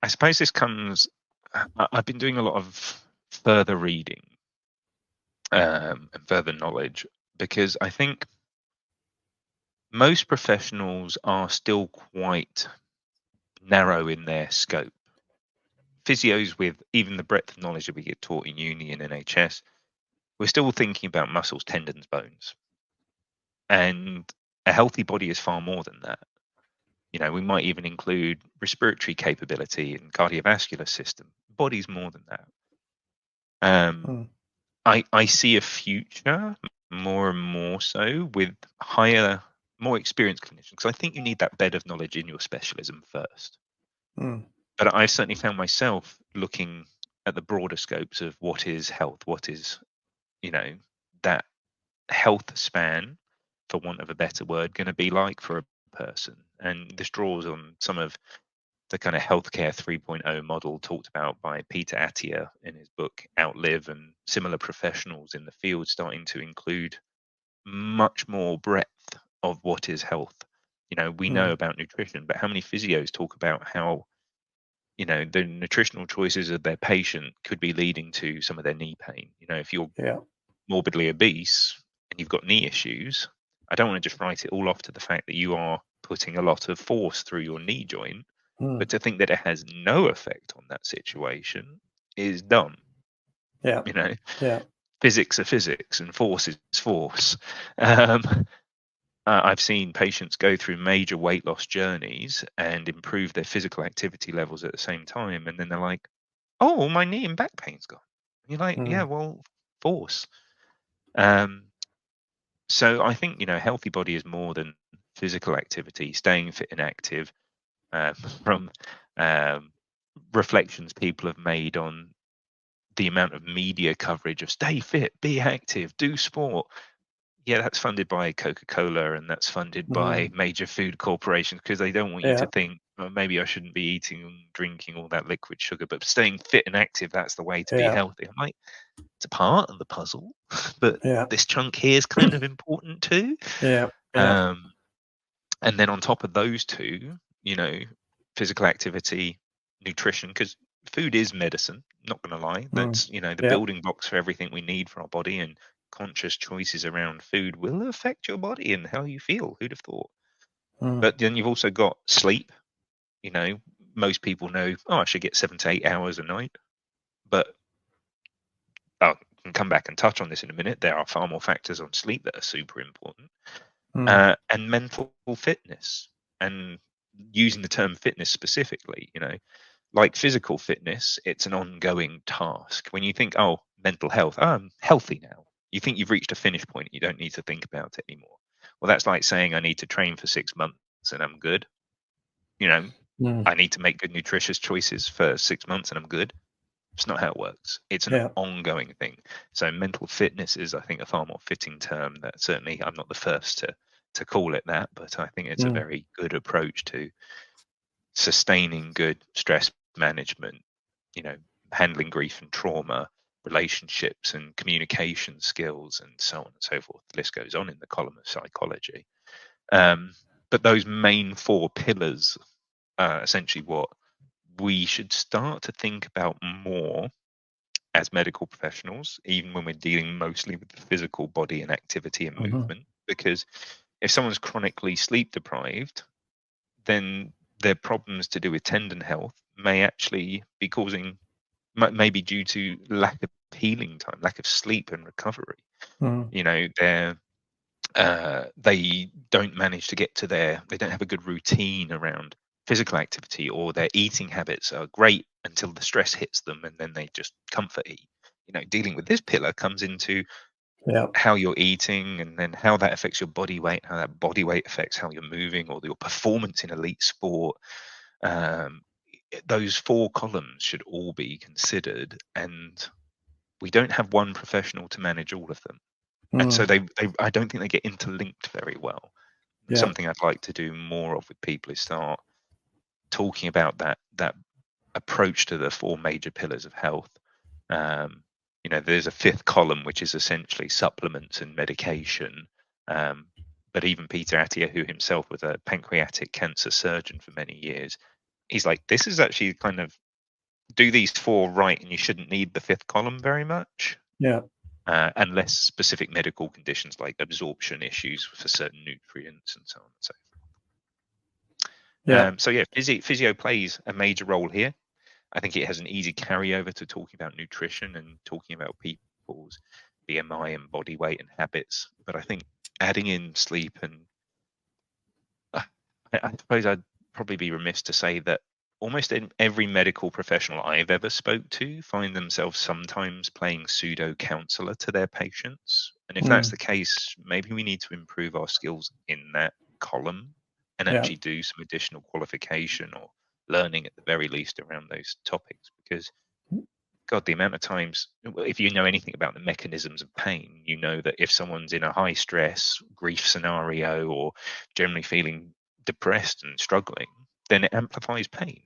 suppose this comes. I've been doing a lot of further reading and further knowledge, because I think most professionals are still quite narrow in their scope. Physios, with even the breadth of knowledge that we get taught in uni and NHS, we're still thinking about muscles, tendons, bones. And a healthy body is far more than that. We might even include respiratory capability and cardiovascular system. Body's more than that. Mm. I see a future more and more so with more experienced clinicians, because I think you need that bed of knowledge in your specialism first. Mm. But I've certainly found myself looking at the broader scopes of what is health, what is, that health span, for want of a better word, going to be like for a person. And this draws on some of the kind of healthcare 3.0 model talked about by Peter Attia in his book Outlive, and similar professionals in the field starting to include much more breadth of what is health. We know Mm. about nutrition, but how many physios talk about how, the nutritional choices of their patient could be leading to some of their knee pain. If you're Yeah. morbidly obese and you've got knee issues, I don't want to just write it all off to the fact that you are putting a lot of force through your knee joint, Mm. but to think that it has no effect on that situation is dumb. Yeah. You know, Yeah. physics are physics and force is force. Um, I've seen patients go through major weight loss journeys and improve their physical activity levels at the same time, and then they're like, "Oh, my knee and back pain's gone." And you're like, "Yeah, Mm. well, force." Um, so I think a healthy body is more than physical activity, staying fit and active. From um, reflections people have made on the amount of media coverage of stay fit, be active, do sport. Yeah, that's funded by Coca-Cola and that's funded by Mm. major food corporations, because they don't want you to Yeah. think, "Oh, maybe I shouldn't be eating and drinking all that liquid sugar, but staying fit and active, that's the way to be Yeah. healthy." I'm like, it's a part of the puzzle, but Yeah. this chunk here is kind of important too. Yeah. Yeah. Um, and then on top of those two, physical activity, nutrition, because food is medicine, not going to lie. Mm. That's, the Yeah. building blocks for everything we need for our body, and conscious choices around food will affect your body and how you feel. Who'd have thought? Mm. But then you've also got sleep. You know, most people know, oh, I should get 7 to 8 hours a night. But I can come back and touch on this in a minute. There are far more factors on sleep that are super important. Mm. And mental fitness. And using the term fitness specifically, like physical fitness, it's an ongoing task. When you think, oh, mental health, oh, I'm healthy now, you think you've reached a finish point. You don't need to think about it anymore. Well, that's like saying I need to train for 6 months and I'm good. You know, Mm. I need to make good nutritious choices for 6 months and I'm good. It's not how it works. It's an Yeah. ongoing thing. So mental fitness is, I think, a far more fitting term. That certainly I'm not the first to call it that, but I think it's a Mm. very good approach to sustaining good stress management, you know, handling grief and trauma, relationships and communication skills, and so on and so forth. The list goes on in the column of psychology. Um, but those main four pillars are essentially what we should start to think about more as medical professionals, even when we're dealing mostly with the physical body and activity and Mm-hmm. movement. Because if someone's chronically sleep deprived, then their problems to do with tendon health may actually be maybe due to lack of healing time, lack of sleep and recovery. Mm. They don't manage to they don't have a good routine around physical activity, or their eating habits are great until the stress hits them and then they just comfort eat. Dealing with this pillar comes into Yeah. how you're eating, and then how that affects your body weight, how that body weight affects how you're moving or your performance in elite sport. um, those four columns should all be considered, and we don't have one professional to manage all of them, and so Mm. they I don't think they get interlinked very well. Yeah. Something I'd like to do more of with people is start talking about that approach to the four major pillars of health. um, there's a fifth column which is essentially supplements and medication. um, but even Peter Attia, who himself was a pancreatic cancer surgeon for many years, he's like, this is actually kind of, do these 4 right, and you shouldn't need the 5th column very much. Yeah. Unless specific medical conditions like absorption issues for certain nutrients and so on and so forth. Yeah. So yeah, physio plays a major role here. I think it has an easy carryover to talking about nutrition and talking about people's BMI and body weight and habits. But I think adding in sleep and I suppose I'd probably be remiss to say that almost in every medical professional I've ever spoke to find themselves sometimes playing pseudo counselor to their patients. And if that's the case, maybe we need to improve our skills in that column and actually do some additional qualification or learning at the very least around those topics. Because God, the amount of times, if you know anything about the mechanisms of pain, you know that if someone's in a high stress, grief scenario or generally feeling depressed and struggling, then it amplifies pain.